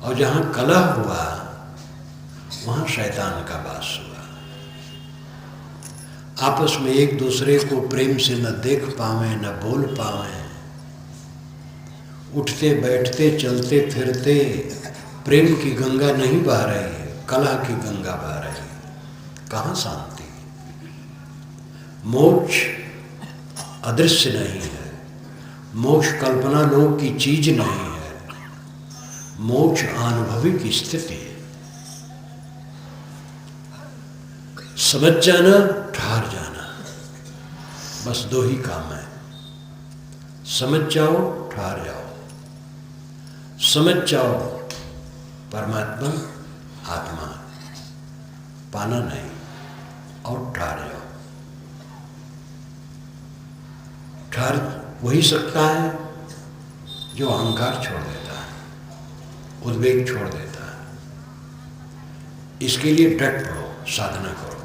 और जहां कलह हुआ वहां शैतान का वास हुआ। आपस में एक दूसरे को प्रेम से न देख पावे, न बोल पावे, उठते बैठते चलते फिरते प्रेम की गंगा नहीं बह रही है, कलह की गंगा बह रही है। कहाँ शांति? मोक्ष अदृश्य नहीं है, मोक्ष कल्पना लोक की चीज नहीं है, मोक्ष अनुभविक स्थिति है। समझ जाना, ठहर जाना, बस दो ही काम है। समझ जाओ, ठहर जाओ। समझ जाओ परमात्मा आत्मा, पाना नहीं, और ठहर जाओ। ठहर वही सकता है जो अहंकार छोड़ देता है, उद्वेग छोड़ देता है। इसके लिए डट पड़ो, साधना करो।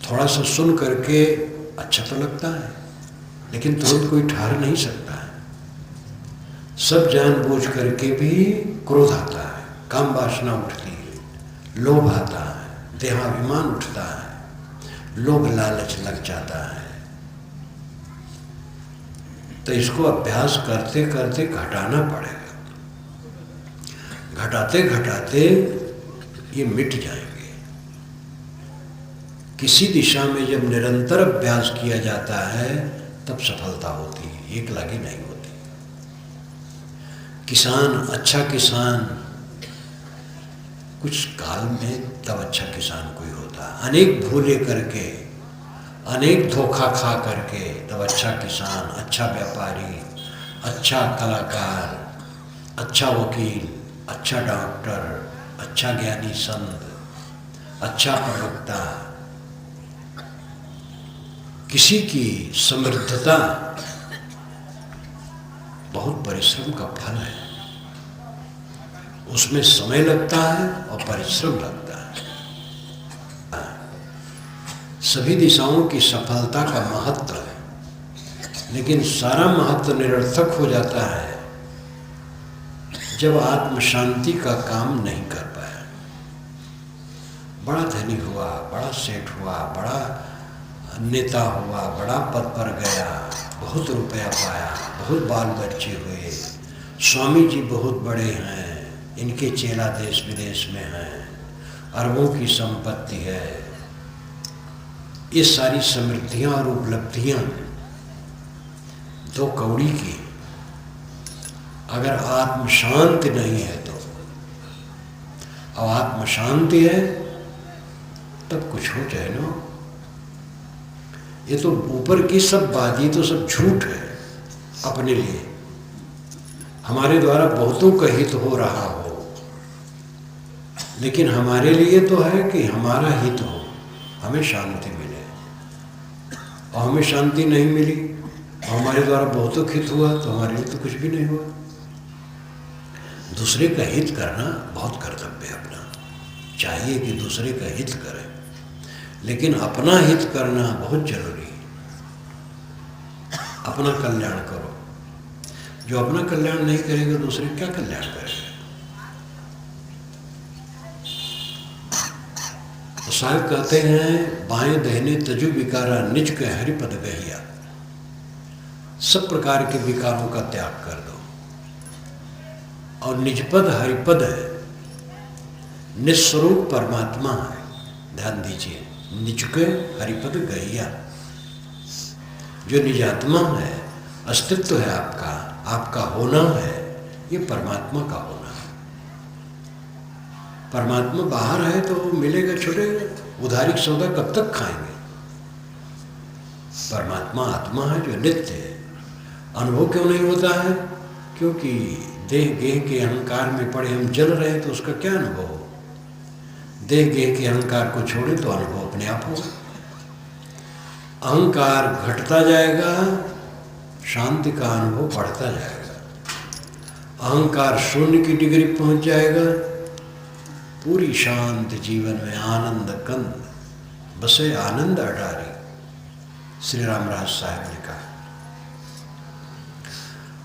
थोड़ा सा सुन करके अच्छा तो लगता है, लेकिन तुरंत कोई ठहर नहीं सकता है। सब जानबूझ करके भी क्रोध आता है, काम वासना उठती है, लोभ आता है, देहाभिमान उठता है, लोभ लालच लग जाता है। तो इसको अभ्यास करते करते घटाना पड़ेगा। घटाते घटाते ये मिट जाएंगे। किसी दिशा में जब निरंतर अभ्यास किया जाता है तब सफलता होती है, एक लगी नहीं होती। किसान, अच्छा किसान कुछ काल में तब अच्छा किसान कोई होता है। अनेक भूले करके, अनेक धोखा खा करके तब अच्छा किसान, अच्छा व्यापारी, अच्छा कलाकार, अच्छा वकील, अच्छा डॉक्टर, अच्छा ज्ञानी संत, अच्छा प्रवक्ता। किसी की समृद्धता बहुत परिश्रम का फल है। उसमें समय लगता है और परिश्रम लगता है। सभी दिशाओं की सफलता का महत्व है, लेकिन सारा महत्व निरर्थक हो जाता है जब आत्म शांति का काम नहीं कर पाया। बड़ा धनी हुआ, बड़ा सेठ हुआ, बड़ा नेता हुआ, बड़ा पद पर गया, बहुत रुपया पाया, बहुत बाल बच्चे हुए, स्वामी जी बहुत बड़े हैं, इनके चेला देश विदेश में हैं, अरबों की संपत्ति है। ये सारी समृद्धियां और उपलब्धियां दो कौड़ी की, अगर आत्म शांति नहीं है तो, और आत्म शांति है तब कुछ हो जाए ना। ये तो ऊपर की सब बात, ये तो सब झूठ है अपने लिए। हमारे द्वारा बहुतों का हित हो रहा हो, लेकिन हमारे लिए तो है कि हमारा हित हो, हमें शांति मिले। और हमें शांति नहीं मिली और हमारे द्वारा बहुतों का हित हुआ तो हमारे लिए तो कुछ भी नहीं हुआ। दूसरे का हित करना बहुत कर्तव्य है अपना। चाहिए कि दूसरे का हित करें, लेकिन अपना हित करना बहुत जरूरी है। अपना कल्याण करो। जो अपना कल्याण नहीं करेगा दूसरे क्या कल्याण करेगा। तो साहब कहते हैं, बाएं दहने तजु विकारा निज के हरिपद गहिया। सब प्रकार के विकारों का त्याग कर दो और निजपद हरिपद है, निस्वरूप परमात्मा है। ध्यान दीजिए, निज के हरिपद गहिया। जो निजात्मा है, अस्तित्व है आपका, आपका होना है, ये परमात्मा का होना है। परमात्मा बाहर है तो मिलेगा छुटेगा, उधारी सौदा कब तक खाएंगे। परमात्मा आत्मा है जो नित्य है। अनुभव क्यों नहीं होता है? क्योंकि देह गेह के अहंकार में पड़े हम जल रहे हैं, तो उसका क्या अनुभव हो। देह गेह के अहंकार को छोड़े तो अनुभव अपने आप होगा। अहंकार घटता जाएगा, शांति का अनुभव बढ़ता जाएगा। अहंकार शून्य की डिग्री पहुंच जाएगा, पूरी शांत जीवन में आनंद कंद बसे आनंद अटारी। श्री रामराज साहब ने कहा।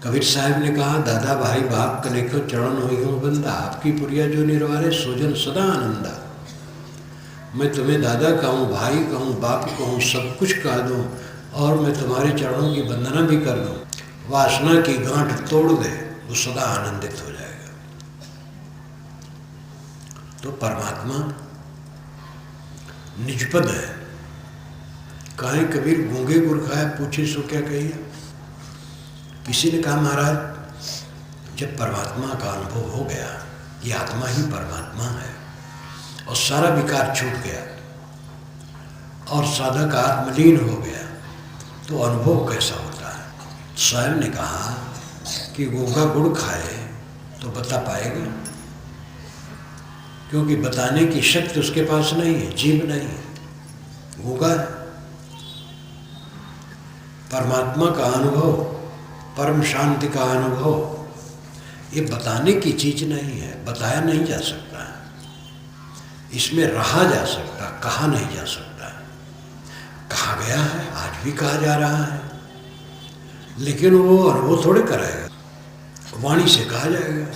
कबीर साहब ने कहा, दादा भाई बाप कलेखो चरण होई हो बंदा, आपकी पुरिया जो निर्वारे सोजन सदा आनंदा। मैं तुम्हें दादा कहूँ, भाई कहूँ, बाप कहूँ, सब कुछ कह दूँ और मैं तुम्हारे चरणों की वंदना भी कर दूँ, वासना की गांठ तोड़ दे, वो सदा आनंदित हो जाएगा। तो परमात्मा निजपद है। कहे कबीर गूंगे गुर खाए, पूछे सो क्या कहिए। किसी ने कहा, महाराज जब परमात्मा का अनुभव हो गया, ये आत्मा ही परमात्मा है और सारा विकार छूट गया और साधक आत्मलीन हो गया, तो अनुभव कैसा होता है। स्वयं ने कहा कि गोगा गुड़ खाए तो बता पाएगा, क्योंकि बताने की शक्ति उसके पास नहीं है, जीव नहीं है, गोगा है। परमात्मा का अनुभव, परम शांति का अनुभव, ये बताने की चीज नहीं है, बताया नहीं जा सकता है। इसमें रहा जा सकता, कहा नहीं जा सकता। कहा गया है, आज भी कहा जा रहा है। लेकिन वो अनुभव थोड़े कराएगा, वाणी से कहा जाएगा।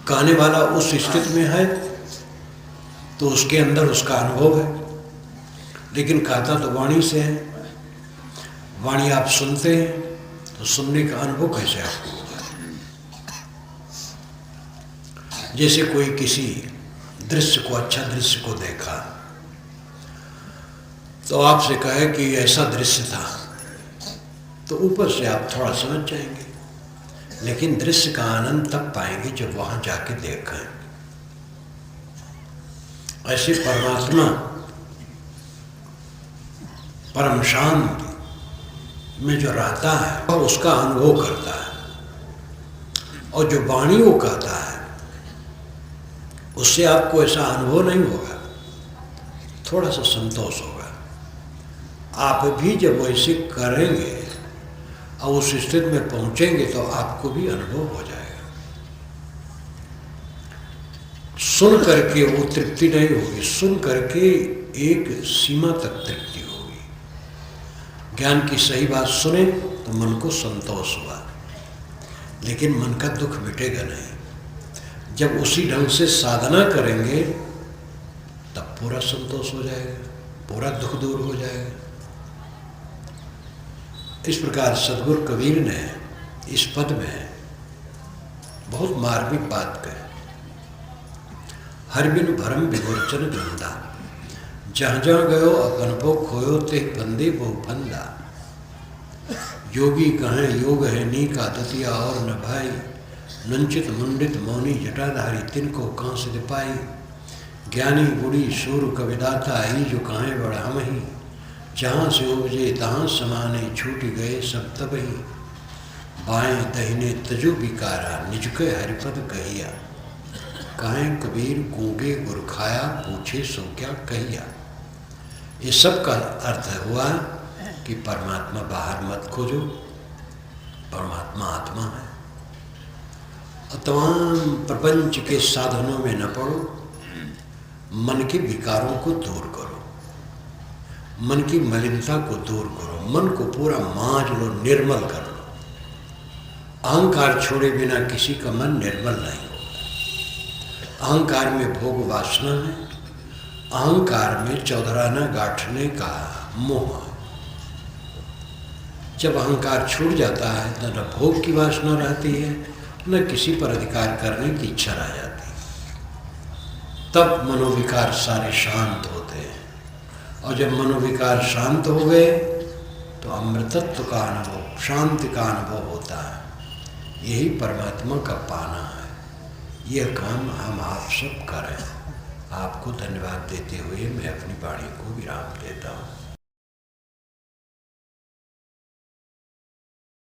कहने वाला उस स्थिति में है तो उसके अंदर उसका अनुभव है, लेकिन कहता तो वाणी से है। वाणी आप सुनते हैं तो सुनने का अनुभव कैसे आपको होगा? जैसे कोई किसी दृश्य को, अच्छा दृश्य को देखा तो आपसे कहे कि ऐसा दृश्य था, तो ऊपर से आप थोड़ा समझ जाएंगे, लेकिन दृश्य का आनंद तब पाएंगे जब वहां जाके देखें। ऐसे परमात्मा परम शांति में जो रहता है वह उसका अनुभव करता है, और जो वाणी वो कहता है उससे आपको ऐसा अनुभव नहीं होगा, थोड़ा सा संतोष होगा। आप भी जब वैसे करेंगे और उस स्थिति में पहुंचेंगे तो आपको भी अनुभव हो जाएगा। सुन करके वो तृप्ति नहीं होगी, सुन करके एक सीमा तक तृप्ति होगी। ज्ञान की सही बात सुने तो मन को संतोष हुआ, लेकिन मन का दुख मिटेगा नहीं। जब उसी ढंग से साधना करेंगे तब पूरा संतोष हो जाएगा, पूरा दुख दूर हो जाएगा। इस प्रकार सद्गुरु कबीर ने इस पद में बहुत मार्मिक बात कही। हर बिन भरम विमोचन गंदा, जहाँ जहाँ गयो अगनपो खोयो ते बंदे बहु फंदा। योगी कहें योग है नी का दतिया और न भाई, नंचित मुंडित मौनी जटाधारी तिनको कहाँ से पाई। ज्ञानी बुढ़ी सूर कविदाता ही जो कहें बड़ा हम ही, जहाँ से उपजे तहाँ समाने छूट गए सब तब ही। बाएं दहिने तजु बिकारा निजके हरिपद कहिया, कहें कबीर गूंगे गुर खाया पूछे सो क्या कहिया। ये सब का अर्थ हुआ कि परमात्मा बाहर मत खोजो, परमात्मा आत्मा है। और तमाम प्रपंच के साधनों में न पड़ो, मन के विकारों को दूर करो, मन की मलिनता को दूर करो, मन को पूरा मांझ लो, निर्मल कर लो। अहंकार छोड़े बिना किसी का मन निर्मल नहीं होता। अहंकार में भोग वासना है, अहंकार में चौधराना गांठने का मोह है। जब अहंकार छूट जाता है तो न भोग की वासना रहती है, न किसी पर अधिकार करने की इच्छा रह जाती है। तब मनोविकार सारे शांत होते हैं, और जब मनोविकार शांत हो गए तो अमृतत्व का अनुभव, शांति का अनुभव होता है। यही परमात्मा का पाना है। यह काम हम आप सब करें। आपको धन्यवाद देते हुए मैं अपनी वाणी को विराम देता हूँ।